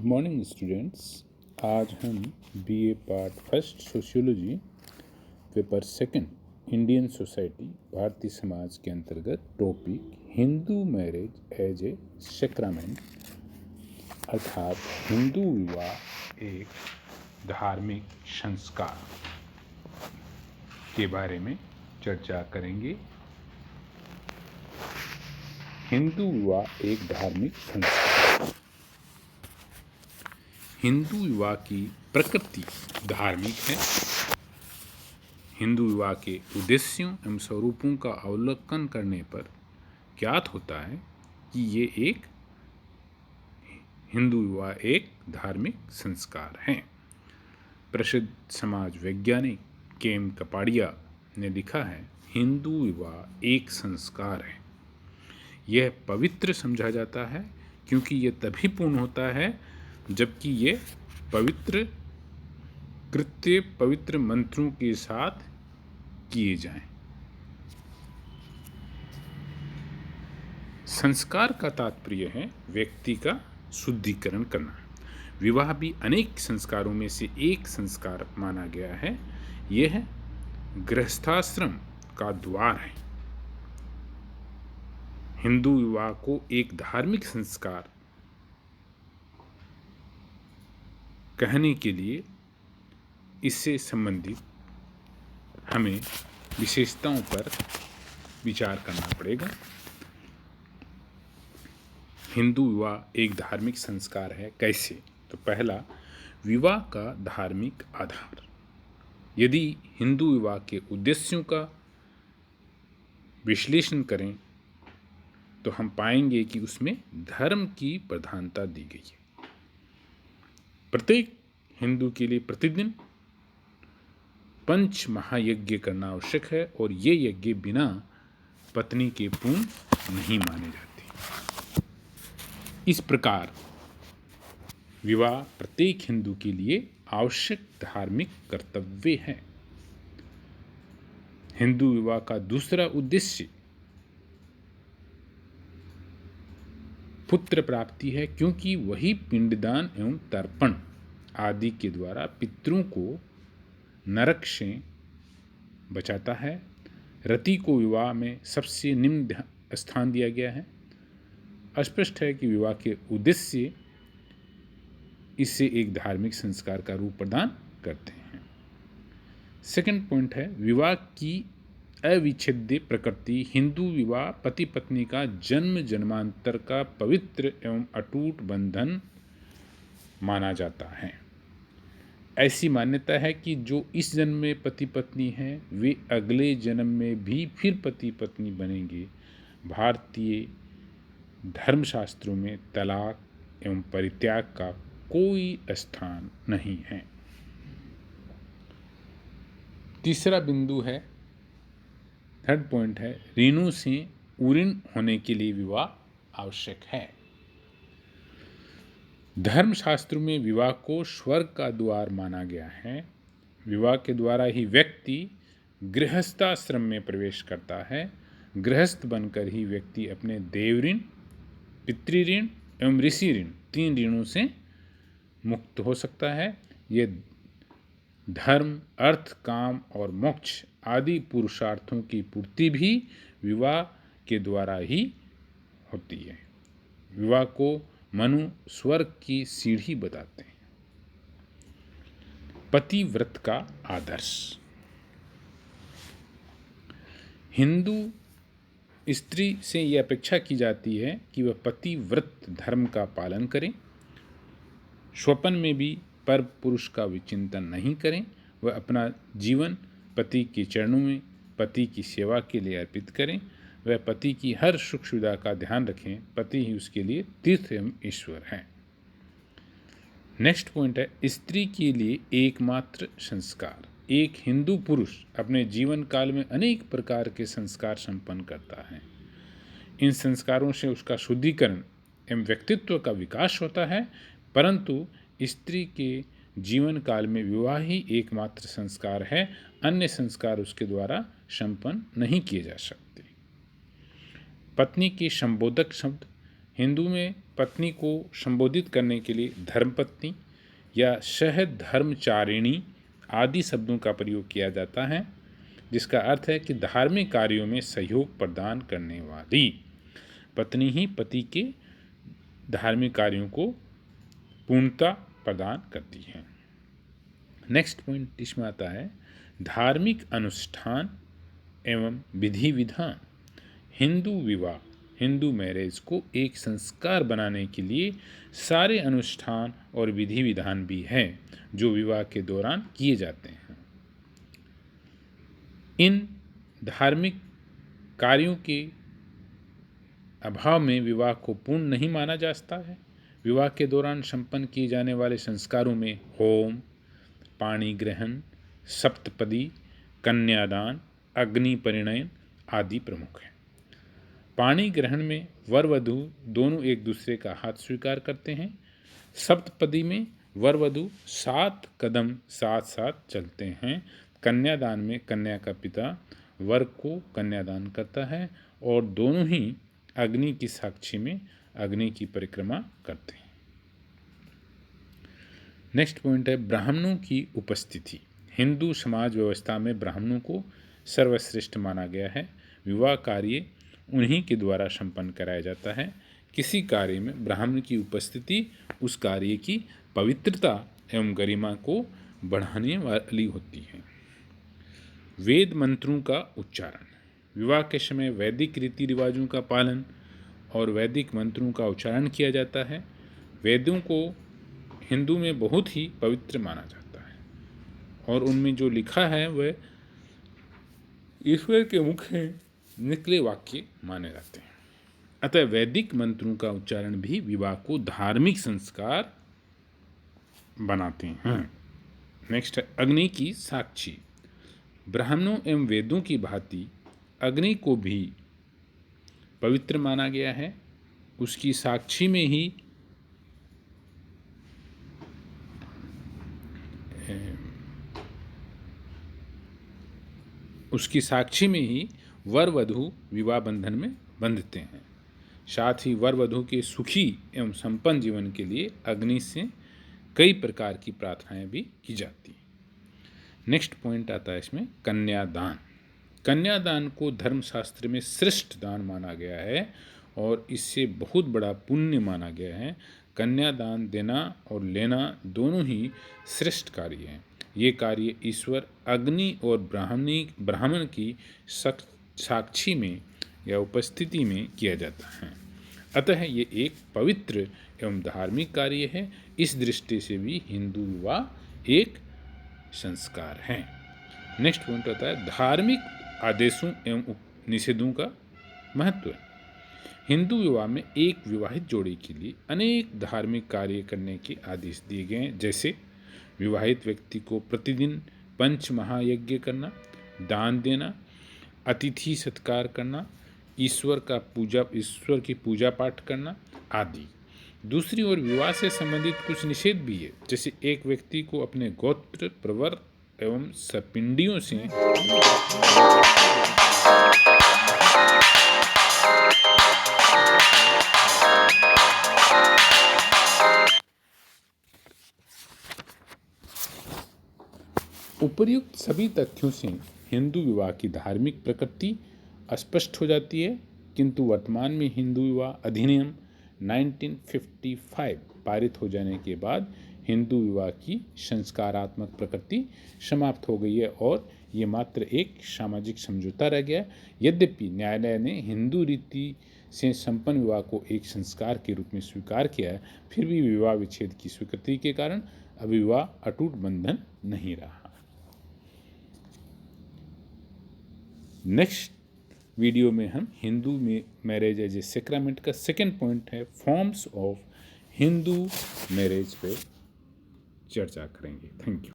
Good morning students. आज हम BA part first sociology paper second Indian society भारतीय समाज के अंतर्गत topic Hindu marriage as a sacrament अर्थात हिंदू विवाह एक धार्मिक संस्कार के बारे में चर्चा करेंगे। हिंदू विवाह एक धार्मिक संस्कार। हिंदू विवाह की प्रकृति धार्मिक है। हिंदू विवाह के उद्देश्यों एवं स्वरूपों का अवलोकन करने पर ज्ञात होता है कि ये एक हिंदू विवाह एक धार्मिक संस्कार है। प्रसिद्ध समाज वैज्ञानिक केम कपाड़िया ने लिखा है, हिंदू विवाह एक संस्कार है। यह पवित्र समझा जाता है क्योंकि यह तभी पूर्ण होता है जबकि ये पवित्र कृत्य पवित्र मंत्रों के साथ किए जाएं। संस्कार का तात्पर्य है व्यक्ति का शुद्धिकरण करना। विवाह भी अनेक संस्कारों में से एक संस्कार माना गया है। यह गृहस्थाश्रम का द्वार है। हिंदू विवाह को एक धार्मिक संस्कार कहने के लिए इससे संबंधित हमें विशेषताओं पर विचार करना पड़ेगा। हिंदू विवाह एक धार्मिक संस्कार है कैसे? तो पहला, विवाह का धार्मिक आधार। यदि हिंदू विवाह के उद्देश्यों का विश्लेषण करें तो हम पाएंगे कि उसमें धर्म की प्रधानता दी गई है। प्रत्येक हिंदू के लिए प्रतिदिन 5 महायज्ञ करना आवश्यक है और ये यज्ञ बिना पत्नी के पूर्ण नहीं माने जाते। इस प्रकार विवाह प्रत्येक हिंदू के लिए आवश्यक धार्मिक कर्तव्य है। हिंदू विवाह का दूसरा उद्देश्य पुत्र प्राप्ति है, क्योंकि वही पिंडदान एवं तर्पण आदि के द्वारा पितरों को नरक से बचाता है। रति को विवाह में सबसे निम्न स्थान दिया गया है। स्पष्ट है कि विवाह के उद्देश्य इससे एक धार्मिक संस्कार का रूप प्रदान करते हैं। सेकंड पॉइंट है विवाह की अविच्छेद्य प्रकृति। हिंदू विवाह पति पत्नी का जन्म जन्मांतर का पवित्र एवं अटूट बंधन माना जाता है। ऐसी मान्यता है कि जो इस जन्म में पति पत्नी हैं वे अगले जन्म में भी फिर पति पत्नी बनेंगे। भारतीय धर्मशास्त्रों में तलाक एवं परित्याग का कोई स्थान नहीं है। तीसरा बिंदु है, थर्ड पॉइंट है, ऋणों से उऋण होने के लिए विवाह आवश्यक है। धर्मशास्त्रों में विवाह को स्वर्ग का द्वार माना गया है। विवाह के द्वारा ही व्यक्ति गृहस्थाश्रम में प्रवेश करता है। गृहस्थ बनकर ही व्यक्ति अपने देवऋण, पितृऋण एवं ऋषि ऋण 3 ऋणों से मुक्त हो सकता है। ये धर्म, अर्थ, काम और मोक्ष आदि पुरुषार्थों की पूर्ति भी विवाह के द्वारा ही होती है। विवाह को मनु स्वर्ग की सीढ़ी बताते हैं। पतिव्रत का आदर्श। हिंदू स्त्री से यह अपेक्षा की जाती है कि वह पतिव्रत धर्म का पालन करें, स्वपन में भी पर पुरुष का विचिंतन नहीं करें, वह अपना जीवन पति के चरणों में पति की सेवा के लिए अर्पित करें, वह पति की हर सुख सुविधा का ध्यान रखें। पति ही उसके लिए तीर्थ एवं ईश्वर है। नेक्स्ट पॉइंट है स्त्री के लिए एकमात्र संस्कार। एक हिंदू पुरुष अपने जीवन काल में अनेक प्रकार के संस्कार संपन्न करता है। इन संस्कारों से उसका शुद्धिकरण एवं व्यक्तित्व का विकास होता है, परंतु स्त्री के जीवन काल में विवाह ही एकमात्र संस्कार है। अन्य संस्कार उसके द्वारा संपन्न नहीं किए जा सकते। पत्नी के संबोधक शब्द हिंदू में पत्नी को संबोधित करने के लिए धर्मपत्नी या सहधर्मचारिणी आदि शब्दों का प्रयोग किया जाता है, जिसका अर्थ है कि धार्मिक कार्यों में सहयोग प्रदान करने वाली पत्नी ही पति के धार्मिक कार्यों को पूर्णता प्रदान करती है। नेक्स्ट पॉइंट इसमें आता है धार्मिक अनुष्ठान एवं विधि विधान। हिंदू विवाह, हिंदू मैरिज को एक संस्कार बनाने के लिए सारे अनुष्ठान और विधि विधान भी हैं जो विवाह के दौरान किए जाते हैं। इन धार्मिक कार्यों के अभाव में विवाह को पूर्ण नहीं माना जा सकता है। विवाह के दौरान संपन्न किए जाने वाले संस्कारों में होम, पाणी ग्रहण, सप्तपदी, कन्यादान, अग्नि परिणयन आदि प्रमुख हैं। पाणी ग्रहण में वर वधू दोनों एक दूसरे का हाथ स्वीकार करते हैं। सप्तपदी में वर वधू 7 कदम साथ साथ चलते हैं। कन्यादान में कन्या का पिता वर को कन्यादान करता है और दोनों ही अग्नि की साक्षी में अग्नि की परिक्रमा करते हैं। नेक्स्ट पॉइंट है ब्राह्मणों की उपस्थिति। हिंदू समाज व्यवस्था में ब्राह्मणों को सर्वश्रेष्ठ माना गया है। विवाह कार्य उन्हीं के द्वारा संपन्न कराया जाता है। किसी कार्य में ब्राह्मण की उपस्थिति उस कार्य की पवित्रता एवं गरिमा को बढ़ाने वाली होती है। वेद मंत्रों का उच्चारण। विवाह के समय वैदिक रीति रिवाजों का पालन और वैदिक मंत्रों का उच्चारण किया जाता है। वेदों को हिंदू में बहुत ही पवित्र माना जाता है और उनमें जो लिखा है वह ईश्वर के मुख से निकले वाक्य माने जाते हैं। अतः वैदिक मंत्रों का उच्चारण भी विवाह को धार्मिक संस्कार बनाते हैं। नेक्स्ट है अग्नि की साक्षी। ब्राह्मणों एवं वेदों की भांति अग्नि को भी पवित्र माना गया है। उसकी साक्षी में ही वर वधू विवाह बंधन में बंधते हैं। साथ ही वर वधू के सुखी एवं संपन्न जीवन के लिए अग्नि से कई प्रकार की प्रार्थनाएं भी की जाती हैं। नेक्स्ट पॉइंट आता है इसमें कन्यादान। कन्यादान को धर्मशास्त्र में श्रेष्ठ दान माना गया है और इससे बहुत बड़ा पुण्य माना गया है। कन्यादान देना और लेना दोनों ही श्रेष्ठ कार्य हैं। ये कार्य ईश्वर, अग्नि और ब्राह्मण की साक्षी में या उपस्थिति में किया जाता है। अतः ये एक पवित्र एवं धार्मिक कार्य है। इस दृष्टि से भी हिंदू विवाह एक संस्कार है। नेक्स्ट पॉइंट होता है धार्मिक आदेशों एवं निषेधों का महत्व। हिंदू विवाह में एक विवाहित जोड़ी के लिए अनेक धार्मिक कार्य करने के आदेश दिए गए हैं, जैसे विवाहित व्यक्ति को प्रतिदिन पंच महायज्ञ करना, दान देना, अतिथि सत्कार करना, ईश्वर की पूजा पाठ करना आदि। दूसरी ओर विवाह से संबंधित कुछ निषेध भी है, जैसे एक व्यक्ति को अपने गोत्र, प्रवर एवं सपिंडियों से उपर्युक्त सभी तथ्यों से हिंदू विवाह की धार्मिक प्रकृति स्पष्ट हो जाती है, किंतु वर्तमान में हिंदू विवाह अधिनियम 1955 पारित हो जाने के बाद हिंदू विवाह की संस्कारात्मक प्रकृति समाप्त हो गई है और ये मात्र एक सामाजिक समझौता रह गया। यद्यपि न्यायालय ने हिंदू रीति से संपन्न विवाह को एक संस्कार के रूप में स्वीकार किया है, फिर भी विवाह विच्छेद की स्वीकृति के कारण अब विवाह अटूट बंधन नहीं रहा। नेक्स्ट वीडियो में हम हिंदू में मैरिज एज ए सेक्रामेंट का सेकेंड पॉइंट है फॉर्म्स ऑफ हिंदू मैरिज पे चर्चा करेंगे। Thank you.